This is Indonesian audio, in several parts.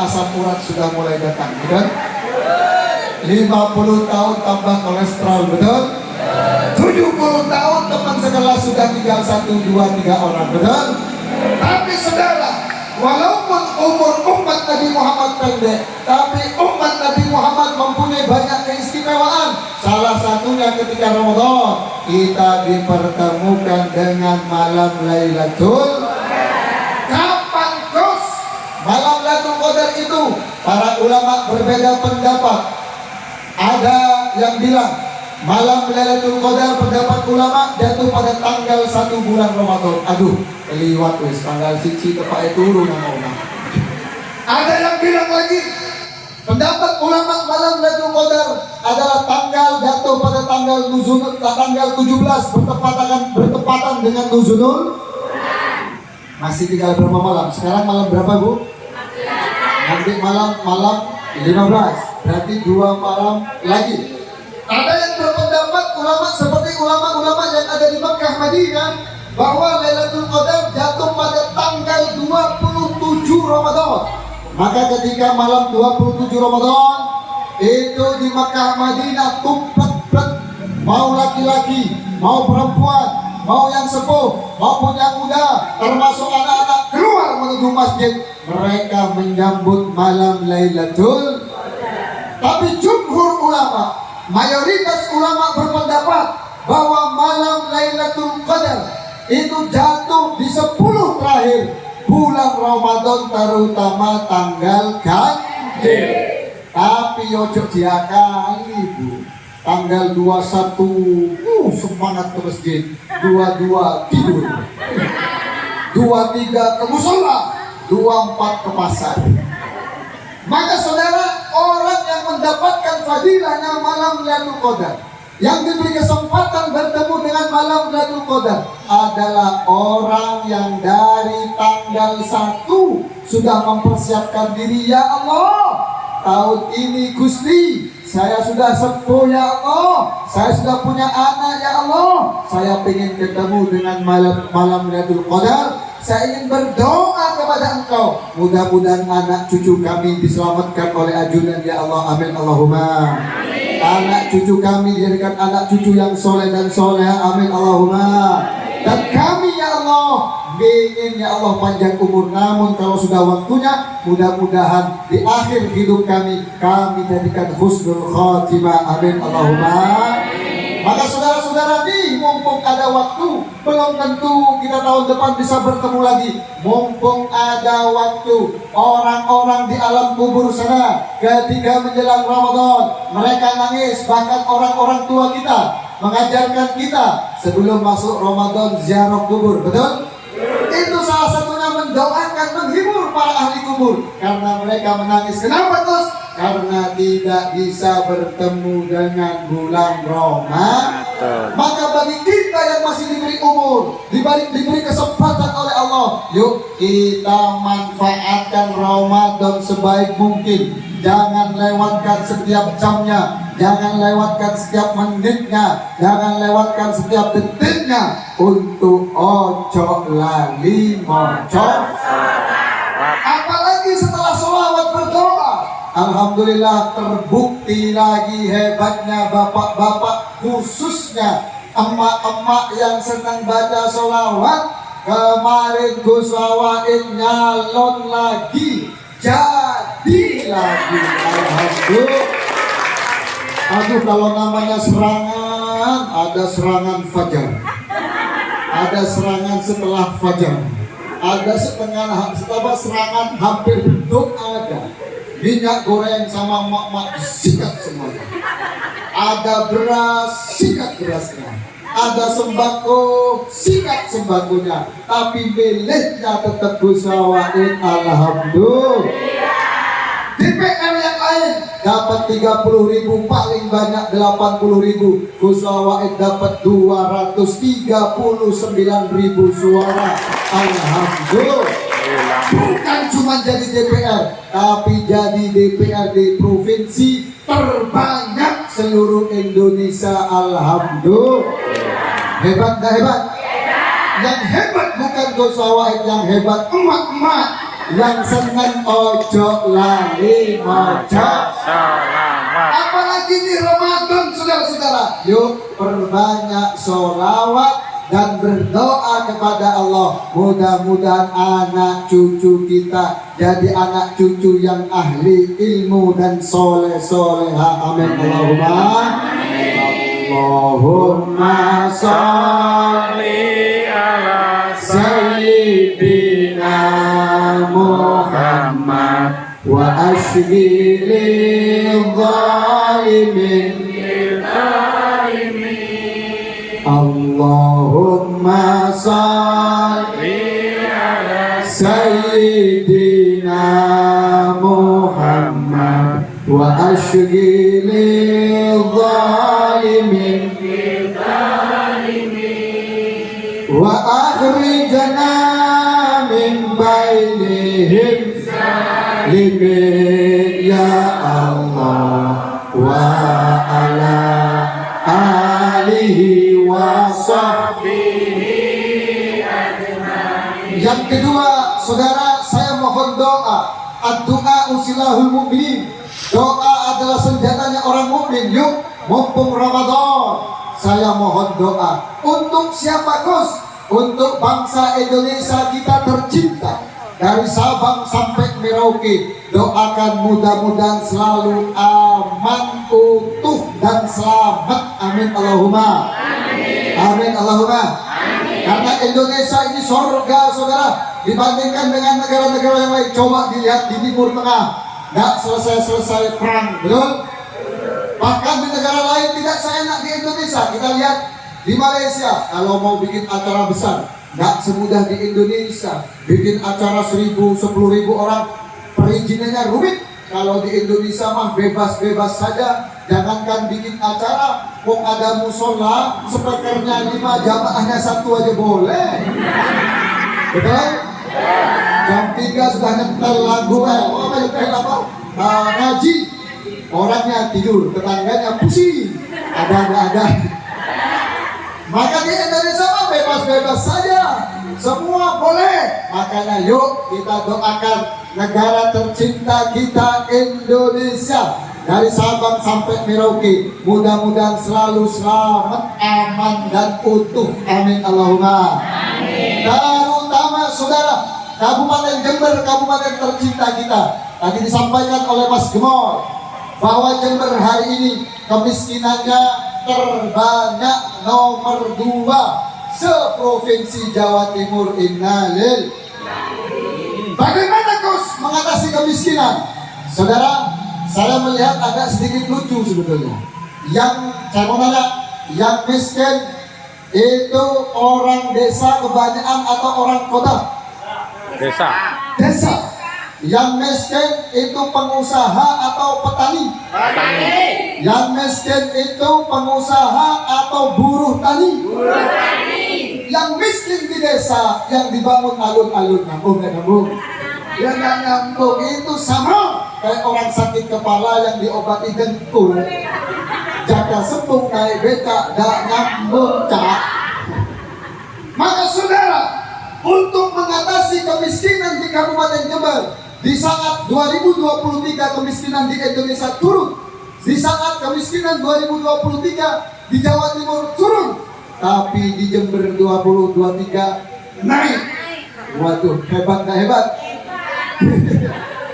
asam urat sudah mulai datang, betul? 50 tahun tambah kolesterol, betul? 70 tahun teman sekelas sudah tinggal 1, 2, 3 orang, betul? Tapi saudara, walaupun umur umat Nabi Muhammad pendek, tapi umat Nabi Muhammad mempunyai banyak keistimewaan. Salah satunya ketika Ramadan kita dipertemukan dengan malam Lailatul. Kapan terus malam Lailatul Qadar itu? Para ulama berbeda pendapat. Ada yang bilang malam Lailatul Qadar, pendapat ulama, jatuh pada tanggal 1 bulan Ramadan. Aduh, liwat wis tanggal 1 tepat turun nama. Ada yang bilang lagi pendapat ulama malam Lailatul Qadar adalah tanggal jatuh pada tanggal nuzul, tanggal 17 bertepatan dengan nuzulul. Masih tinggal berapa malam? Sekarang malam berapa, Bu? Nanti malam 15. Berarti 2 malam lagi. Ada yang berpendapat ulama seperti ulama-ulama yang ada di Mekah Madinah bahwa Lailatul Qadar jatuh pada tanggal 27 Ramadan. Maka ketika malam 27 Ramadan itu di Mekah Madinah tumpet mau laki-laki, mau perempuan, mau yang sepuh, maupun yang muda, termasuk anak-anak keluar menuju masjid. Mereka menyambut malam Lailatul. Tapi jumhur ulama, mayoritas ulama berpendapat bahwa malam Lailatul Qadar itu jatuh di 10 terakhir bulan Ramadan, terutama tanggal ganjil. Tapi ojo diakali, Bu. Tanggal 21 semangat ke masjid, 22 tidur, 23 ke musola, 24 ke pasar. Maka saudara, orang yang mendapatkan fadilahnya malam Lailatul Qadar, yang diberi kesempatan bertemu dengan malam Lailatul Qadar adalah orang yang dari tanggal 1 sudah mempersiapkan diri. Ya Allah, tahun ini Gusti, saya sudah sepuh ya Allah, saya sudah punya anak ya Allah, saya ingin ketemu dengan malam Lailatul Qadar. Saya ingin berdoa kepada Engkau, mudah-mudahan anak cucu kami diselamatkan oleh ajudan ya Allah, amin Allahumma. Anak cucu kami dijadikan anak cucu yang soleh dan soleha, amin Allahumma. Dan kami ya Allah ingin ya Allah panjang umur, namun kalau sudah waktunya mudah-mudahan di akhir hidup kami jadikan husnul khotimah, amin Allahumma. Maka saudara-saudara nih, mumpung ada waktu, belum tentu kita tahun depan bisa bertemu lagi. Mumpung ada waktu, orang-orang di alam kubur sana ketika menjelang Ramadan, mereka nangis. Bahkan orang-orang tua kita mengajarkan kita sebelum masuk Ramadan ziarah kubur, betul? Itu salah satunya mendoakan, menghibur para ahli kubur, karena mereka menangis. Kenapa terus? Karena tidak bisa bertemu dengan bulan Ramadan. Maka bagi kita yang masih diberi umur, diberi kesempatan oleh Allah, yuk kita manfaatkan Ramadan sebaik mungkin. Jangan lewatkan setiap jamnya, jangan lewatkan setiap menitnya, jangan lewatkan setiap detiknya. Untuk ojo lali moco, apalagi setelah sholawat berdoa. Alhamdulillah terbukti lagi hebatnya bapak-bapak, khususnya emak-emak yang senang baca sholawat. Kemarin Gus Wawain nyalon lagi, jadi lagi. Alhamdulillah. Aduh, kalau namanya serangan, ada serangan fajar, ada serangan setelah fajar, ada setelah serangan hampir beduk, ada minyak goreng sama mak-mak sikat semuanya, ada beras, sikat berasnya, ada sembako, sikat sembakonya, tapi miliknya tetap Gus Wawain. Alhamdulillah. DPR yang lain dapat 30.000, paling banyak 80.000. Gus Wawain dapat 239.000 suara. Alhamdulillah. Bukan cuma jadi DPR, tapi jadi DPRD provinsi terbanyak seluruh Indonesia. Alhamdulillah. Hebat gak hebat? Yang hebat bukan Gus Wawain, yang hebat emak-emak yang seneng ojo lali mojo Salawat. apalagi di Ramadan saudara-saudara. Yuk perbanyak sholawat dan berdoa kepada Allah. Mudah-mudahan anak cucu kita jadi anak cucu yang ahli ilmu dan soleh-soleha. Amin. Allahumma sholli ala sayyidina Muhammad wa ashghilil zalimin Allahumma sholli ala sayyidina Muhammad wa ashghilil zalimin wa akhrijna min bainihim limin ya Allah wa ala alihi wa sahbihi ajma'in. Yang kedua, saudara, saya mohon doa. Ad-du'a usilahul mu'minin. Doa adalah senjatanya orang mukmin. Yuk, mumpung Ramadan, saya mohon doa untuk siapa, Gus? Untuk bangsa Indonesia kita tercinta. Dari Sabang sampai Merauke, doakan mudah-mudahan selalu aman, utuh dan selamat. Amin Allahumma. Amin. Amin Allahumma. Amin. Karena Indonesia ini surga, saudara. Dibandingkan dengan negara-negara yang lain, coba dilihat di Timur Tengah, nggak selesai-selesai perang, betul? Bahkan di negara lain tidak seenak di Indonesia. Kita lihat di Malaysia, kalau mau bikin acara besar, nggak semudah di Indonesia. Bikin acara 1000, 10.000 orang, perizinannya rumit. Kalau di Indonesia mah bebas-bebas saja. Jangankan bikin acara, kok ada musola, speakernya 5, jamaahnya 1 aja boleh. Betul? Jam 3 sudah nyetel lagu, nyetel apa? Ngaji. Orangnya tidur, tetangganya pusing. Ada. Maka di Indonesia mah bebas-bebas saja, semua boleh. Makanya yuk kita doakan negara tercinta kita Indonesia, dari Sabang sampai Merauke, mudah-mudahan selalu selamat, aman dan utuh. Amin Allahumma. Amin. Terutama saudara, Kabupaten Jember, kabupaten tercinta kita. Tadi disampaikan oleh Mas Gemor bahwa Jember hari ini kemiskinannya terbanyak, nomor 2 seprovinsi Jawa Timur. Innalil. Bagaimana Gus mengatasi kemiskinan? Saudara, saya melihat agak sedikit lucu sebetulnya. Yang saya mau tanya, yang miskin itu orang desa kebanyakan atau orang kota? Desa. Desa. Yang miskin itu pengusaha atau petani? Petani. Yang miskin itu pengusaha atau buruh tani? Buruh tani. Yang miskin di desa yang dibangun alun-alun, nyambung nggak nyambung? Ya nggak nyambung, itu sama kayak orang sakit kepala yang diobati dengkul. Jaga sembuh naik becak, nggak nyambung cak. Maka saudara, untuk mengatasi kemiskinan di Kabupaten Jember, di saat 2023 kemiskinan di Indonesia turun, di saat kemiskinan 2023 di Jawa Timur turun, tapi di Jember 2023 naik. Waduh, hebat gak hebat?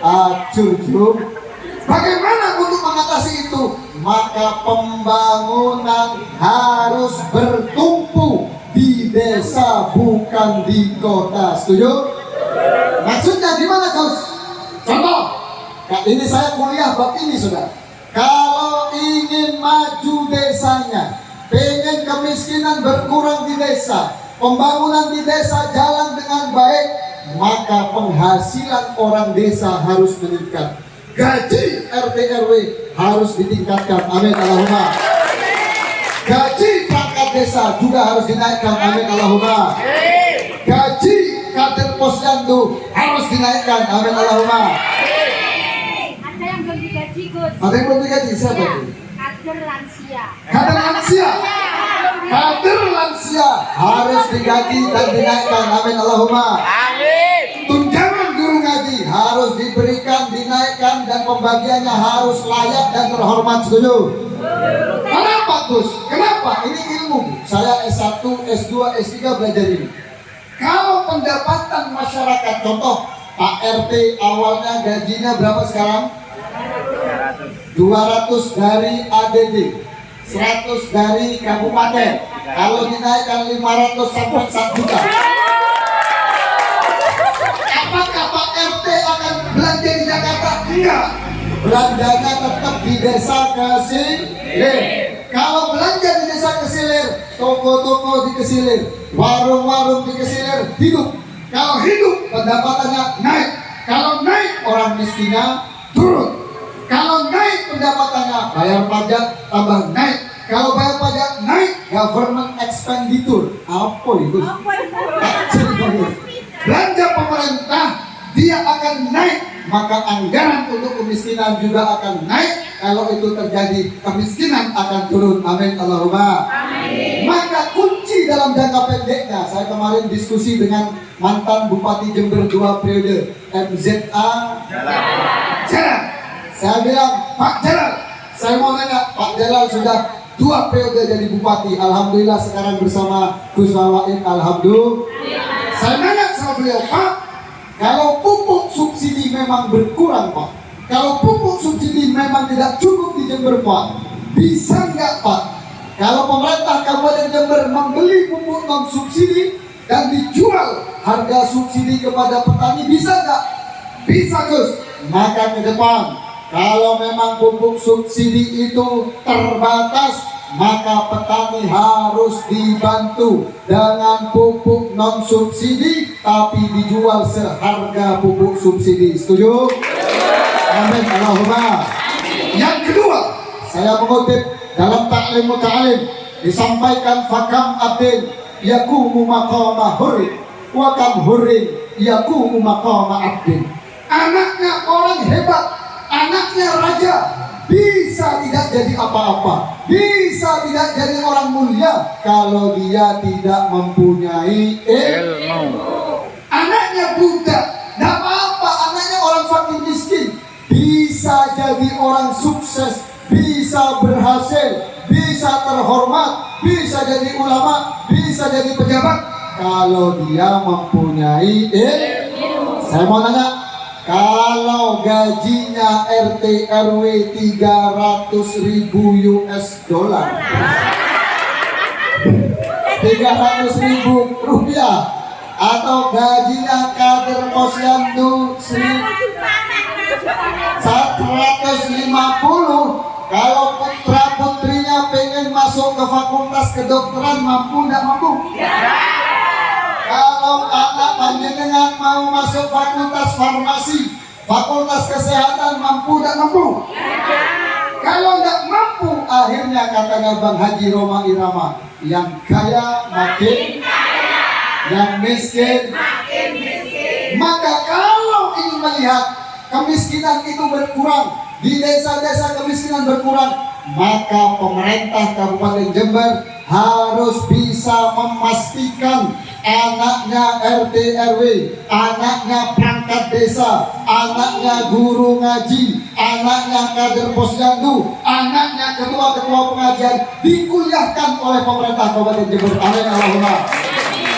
Acur-cur. Bagaimana untuk mengatasi itu? Maka pembangunan harus bertumpu di desa, bukan di kota. Setuju? Maksudnya gimana, Gus? Contoh, ini saya kuliah bab ini, saudara. Kalau ingin maju desanya, pengen kemiskinan berkurang di desa, pembangunan di desa jalan dengan baik, maka penghasilan orang desa harus meningkat. Gaji RT RW harus ditingkatkan. Amin Allahumma. Gaji perangkat desa juga harus dinaikkan. Amin Allahumma. Gaji kader posyandu harus dinaikkan. Amin Allahumma. Ada yang belum digaji, Gus. Ada yang belum digaji, siapa itu? Kader lansia. Kader lansia. Kader lansia harus digaji dan dinaikkan. Amin Allahumma. Amin. Tunjangan guru ngaji harus diberikan, dinaikkan, dan pembagiannya harus layak dan terhormat. Setuju? Kenapa Gus? Kenapa? Ini ilmu. Saya S1, S2, S3 belajar ini. Kalau pendapatan masyarakat, contoh Pak RT awalnya gajinya berapa sekarang? 200 dari ADD, 100 dari kabupaten. Kalau dinaikkan 500 sampai 1 juta. Apakah Pak RT akan belanja di Jakarta? Enggak. Belanjanya tetap di desa Kesilir. Kalau belanja di desa Kesilir, toko-toko di Kesilir, warung-warung di Kesilir hidup. Kalau hidup, pendapatannya naik. Kalau naik, orang miskinnya turun. Kalau naik pendapatannya, bayar pajak tambah naik. Kalau bayar pajak naik, government expenditure. Apa itu? Belanja pemerintah dia akan naik, maka anggaran untuk kemiskinan juga akan naik. Kalau itu terjadi, kemiskinan akan turun. Amin Allahumma. Amin. Maka kunci dalam jangka pendeknya, saya kemarin diskusi dengan mantan Bupati Jember 2 periode, MZA Jalan. Saya bilang, Pak Jalal, saya mau nanya, Pak Jalal sudah 2 periode jadi bupati, alhamdulillah sekarang bersama Gus Wawain, alhamdulillah. Saya nanya sama beliau, Pak, kalau pupuk subsidi memang berkurang, Pak, kalau pupuk subsidi memang tidak cukup di Jember, Pak, bisa nggak, Pak, kalau pemerintah Kabupaten Jember membeli pupuk non subsidi dan dijual harga subsidi kepada petani, bisa nggak? Bisa, Gus. Maka ke depan, kalau memang pupuk subsidi itu terbatas, maka petani harus dibantu dengan pupuk non subsidi tapi dijual seharga pupuk subsidi. Setuju? Amin Allahumma. Yang kedua, saya mengutip dalam Ta'lim Muta'alim, disampaikan fakam abdin yakumu maqama hurrin wa kam hurrin yakumu maqama abdin. Anaknya orang hebat, anaknya raja, bisa tidak jadi apa-apa, bisa tidak jadi orang mulia kalau dia tidak mempunyai ilmu. Anaknya budak, tidak apa-apa. Anaknya orang fakir miskin, bisa jadi orang sukses, bisa berhasil, bisa terhormat, bisa jadi ulama, bisa jadi pejabat kalau dia mempunyai ilmu. Saya mau nanya, kalau gajinya RT RW 300.000 US dollar, 300.000 rupiah, atau gajinya kader posyandu 150, kalau putra putrinya pengen masuk ke fakultas kedokteran, mampu tidak mampu? Kalau anak panjenengan mau masuk fakultas farmasi, fakultas kesehatan, mampu tidak mampu? Kalau tidak mampu, akhirnya katanya Bang Haji Roma Irama, yang kaya makin kaya, yang miskin makin miskin. Maka kalau ingin melihat kemiskinan itu berkurang, di desa-desa kemiskinan berkurang, maka pemerintah Kabupaten Jember harus bisa memastikan anaknya RT RW, anaknya perangkat desa, anaknya guru ngaji, anaknya kader posyandu, anaknya ketua-ketua pengajian dikuliahkan oleh pemerintah Kabupaten Jember. Amin Allahumma.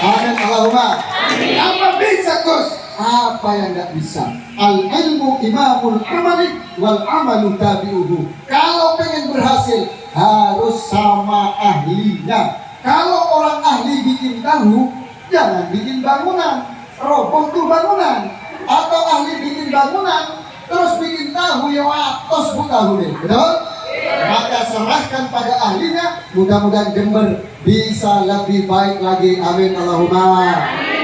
Amin Allahumma. Apa bisa, Gus? Apa yang tidak bisa? Al ilmu imamul amali wal amalu tabi'uhu. Kalau pengen berhasil harus sama ahlinya. Kalau orang ahli bikin tahu, jangan bikin bangunan, roboh tuh bangunan. Atau ahli bikin bangunan, terus bikin tahu, ya watos bu tahu deh, betul? Maka serahkan pada ahlinya, mudah-mudahan Jember bisa lebih baik lagi. Amin Allahumma.